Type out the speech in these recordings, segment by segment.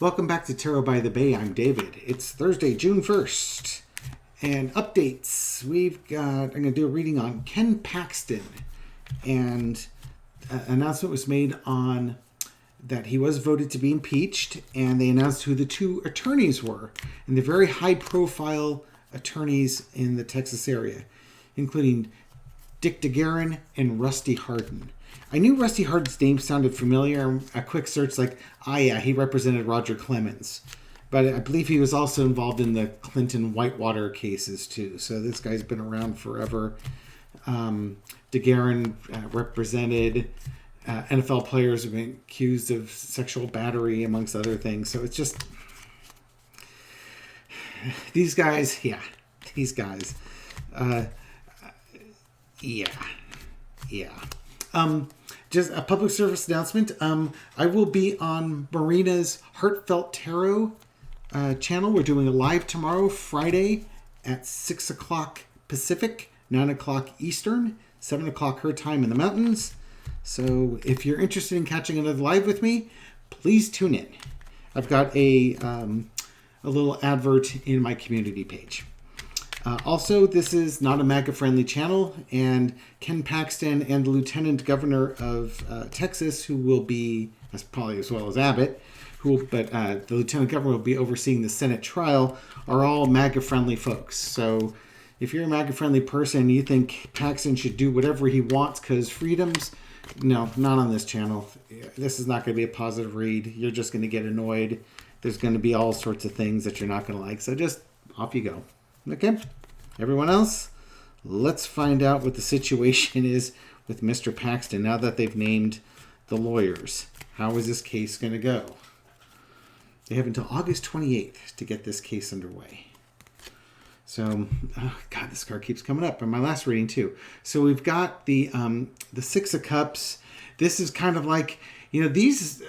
Welcome back to Tarot by the Bay. I'm David. It's Thursday, June 1st. And updates. I'm going to do a reading on Ken Paxton. And an announcement was made on that he was voted to be impeached. And they announced who the two attorneys were. And they're very high-profile attorneys in the Texas area, including DeGuerin and Rusty Hardin. I knew Rusty Hardin's name sounded familiar. A quick search yeah, he represented Roger Clemens. But I believe he was also involved in the Clinton Whitewater cases too. So this guy's been around forever. DeGuerin represented NFL players who've been accused of sexual battery, amongst other things. So it's just... These guys. Yeah. Just a public service announcement. I will be on Marina's Heartfelt Tarot channel. We're doing a live tomorrow, Friday, at 6 o'clock Pacific, 9 o'clock Eastern, 7 o'clock her time in the mountains. So if you're interested in catching another live with me, please tune in. I've got a little advert in my community page. Also, this is not a MAGA-friendly channel, and Ken Paxton and the Lieutenant Governor of Texas, who will be, probably as well as Abbott, the Lieutenant Governor will be overseeing the Senate trial, are all MAGA-friendly folks. So if you're a MAGA-friendly person and you think Paxton should do whatever he wants because freedoms, no, not on this channel. This is not going to be a positive read. You're just going to get annoyed. There's going to be all sorts of things that you're not going to like. So just off you go. Okay, everyone else, let's find out what the situation is with Mr. Paxton now that they've named the lawyers. How is this case going to go? They have until August 28th to get this case underway. So, God, this card keeps coming up in my last reading too. So we've got the Six of Cups. This is kind of like, these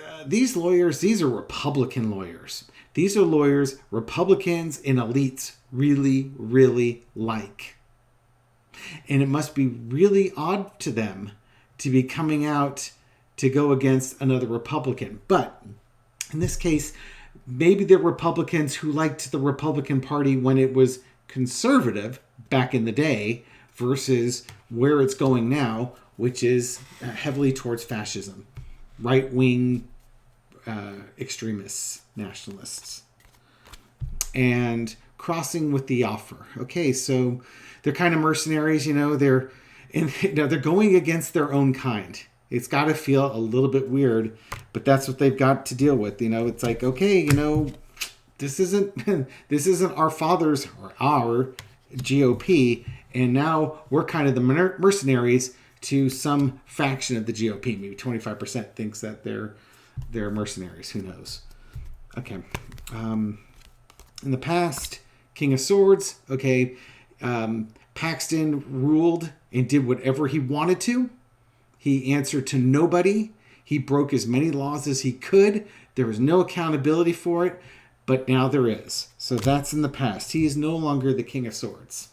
lawyers, these are Republican lawyers. These are lawyers Republicans and elites really, really like. And it must be really odd to them to be coming out to go against another Republican. But in this case, maybe they're Republicans who liked the Republican Party when it was conservative back in the day versus where it's going now, which is heavily towards fascism, right-wing extremists, nationalists, and crossing with the offer. Okay, so they're kind of mercenaries, they're going against their own kind. It's got to feel a little bit weird, but that's what they've got to deal with. It's like, okay, this isn't our fathers or our GOP, and now we're kind of the mercenaries to some faction of the GOP. Maybe 25% thinks that they're mercenaries. Who knows? Okay. In the past, King of Swords. Okay. Paxton ruled and did whatever he wanted to. He answered to nobody. He broke as many laws as he could. There was no accountability for it, but now there is. So that's in the past. He is no longer the King of Swords.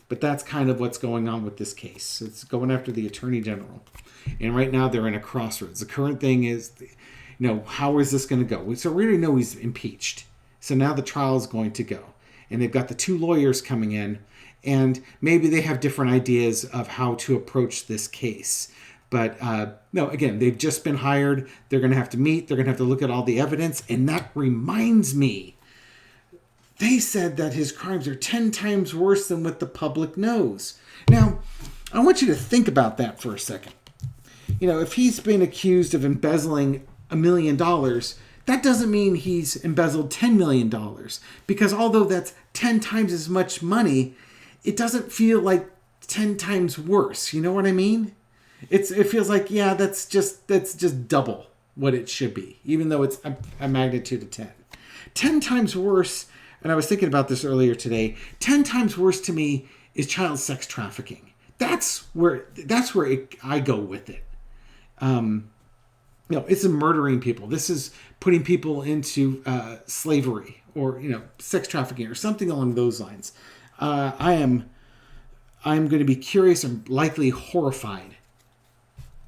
But that's kind of what's going on with this case. It's going after the Attorney General. And right now they're in a crossroads. The current thing is, how is this going to go? So we already know he's impeached. So now the trial is going to go. And they've got the two lawyers coming in. And maybe they have different ideas of how to approach this case. But no, again, they've just been hired. They're going to have to meet. They're going to have to look at all the evidence. And that reminds me, they said that his crimes are 10 times worse than what the public knows. Now, I want you to think about that for a second. If he's been accused of embezzling $1 million, that doesn't mean he's embezzled $10 million. Because although that's 10 times as much money, it doesn't feel like 10 times worse. You know what I mean? It feels like, yeah, that's just double what it should be, even though it's a magnitude of 10. 10 times worse, and I was thinking about this earlier today, 10 times worse to me is child sex trafficking. That's where I go with it. It's murdering people. This is putting people into slavery or, sex trafficking or something along those lines. I'm going to be curious and likely horrified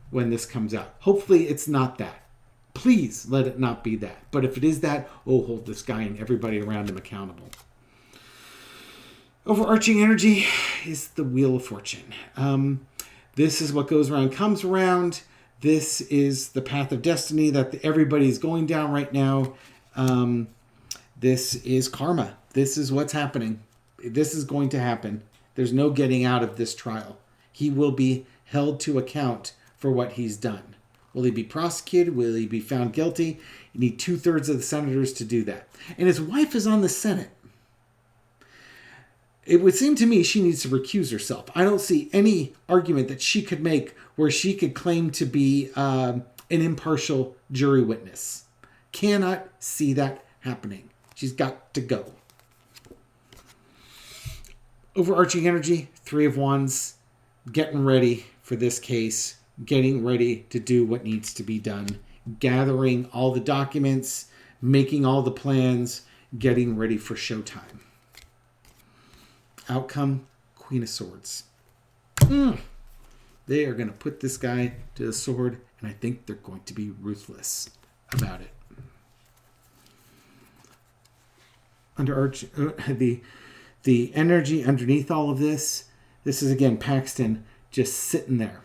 when this comes out. Hopefully it's not that. Please let it not be that. But if it is that, hold this guy and everybody around him accountable. Overarching energy is the Wheel of Fortune. This is what goes around, comes around. This is the path of destiny that everybody's going down right now. This is karma. This is what's happening. This is going to happen. There's no getting out of this trial. He will be held to account for what he's done. Will he be prosecuted? Will he be found guilty? You need 2/3 of the senators to do that. And his wife is on the Senate. It would seem to me she needs to recuse herself. I don't see any argument that she could make where she could claim to be an impartial jury witness. Cannot see that happening. She's got to go. Overarching energy, 3 of Wands, getting ready for this case, getting ready to do what needs to be done, gathering all the documents, making all the plans, getting ready for showtime. Outcome, Queen of Swords. They are going to put this guy to the sword, and I think they're going to be ruthless about it. The energy underneath all of this is again Paxton just sitting there,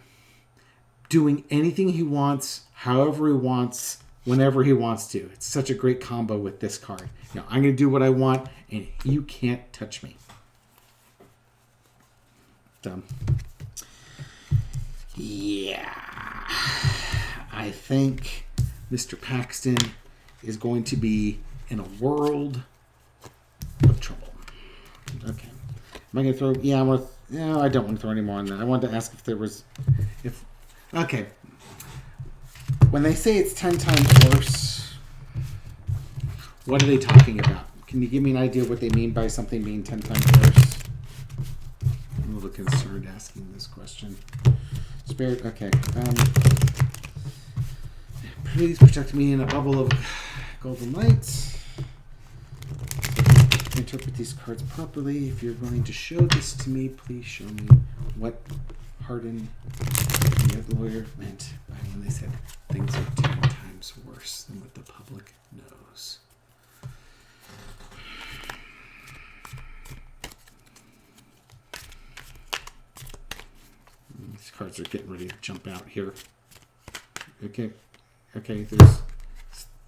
doing anything he wants, however he wants, whenever he wants to. It's such a great combo with this card. I'm going to do what I want, and you can't touch me. So, yeah, I think Mr. Paxton is going to be in a world of trouble. Okay. Am I going to throw... Yeah, no, I don't want to throw any more on that. I wanted to ask if there was... Okay. When they say it's 10 times worse, what are they talking about? Can you give me an idea what they mean by something being 10 times worse? I'm a little concerned asking this question. Spirit, okay. Please protect me in a bubble of golden light. Interpret these cards properly. If you're going to show this to me, please show me what Hardin, the other lawyer, meant by when they said things are 10 times worse than what the public knows. These cards are getting ready to jump out here. Okay,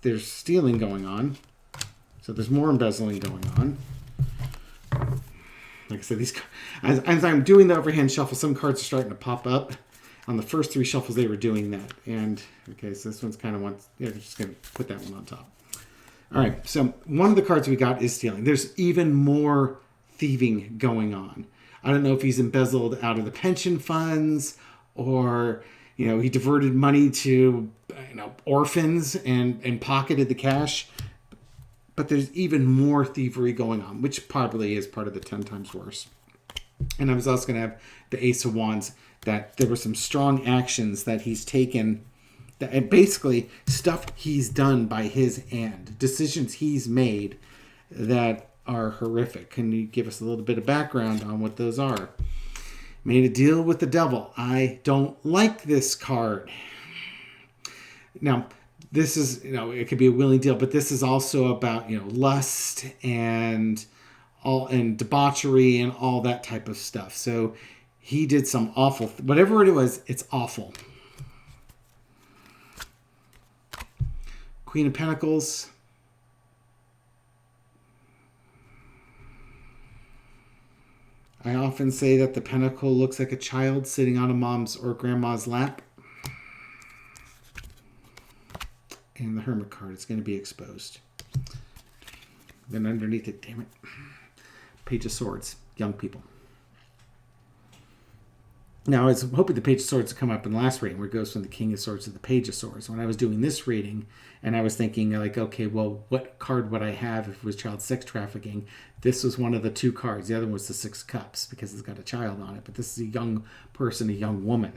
there's stealing going on. So there's more embezzling going on. Like I said, these as I'm doing the overhand shuffle, some cards are starting to pop up. On the first 3 shuffles, they were doing that. And, okay, so this one's kind of they're just going to put that one on top. All right, so one of the cards we got is stealing. There's even more thieving going on. I don't know if he's embezzled out of the pension funds or, he diverted money to, orphans and pocketed the cash. But there's even more thievery going on, which probably is part of the 10 times worse. And I was also going to have the Ace of Wands, that there were some strong actions that he's taken, and basically stuff he's done by his hand, decisions he's made that are horrific. Can you give us a little bit of background on what those are? Made a deal with the devil. I don't like this card. Now, this is, it could be a willing deal, but this is also about, lust and debauchery and all that type of stuff. So he did some awful, whatever it was, it's awful. Queen of Pentacles. I often say that the pentacle looks like a child sitting on a mom's or grandma's lap. And the Hermit card is going to be exposed. Then underneath it, damn it, Page of Swords, young people. Now, I was hoping the Page of Swords would come up in the last reading, where it goes from the King of Swords to the Page of Swords. When I was doing this reading, and I was thinking, okay, well, what card would I have if it was child sex trafficking? This was one of the 2 cards. The other one was the 6 Cups, because it's got a child on it. But this is a young person, a young woman.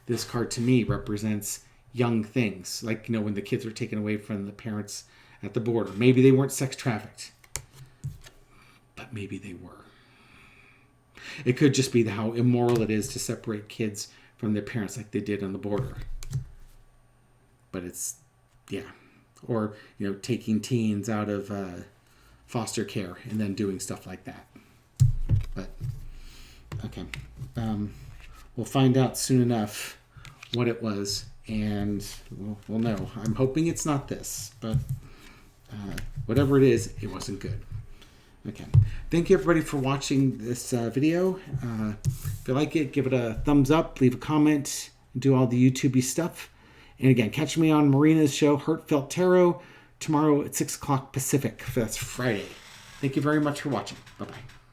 This card, to me, represents young things, like when the kids were taken away from the parents at the border. Maybe they weren't sex trafficked, but maybe they were. It could just be how immoral it is to separate kids from their parents like they did on the border. But it's Yeah. Or, taking teens out of foster care and then doing stuff like that. But, okay. We'll find out soon enough what it was, and we'll know. I'm hoping it's not this, but whatever it is, it wasn't good. Okay. Thank you, everybody, for watching this video. If you like it, give it a thumbs up, leave a comment, do all the YouTube-y stuff. And again, catch me on Marina's show, Heartfelt Tarot, tomorrow at 6 o'clock Pacific. That's Friday. Thank you very much for watching. Bye-bye.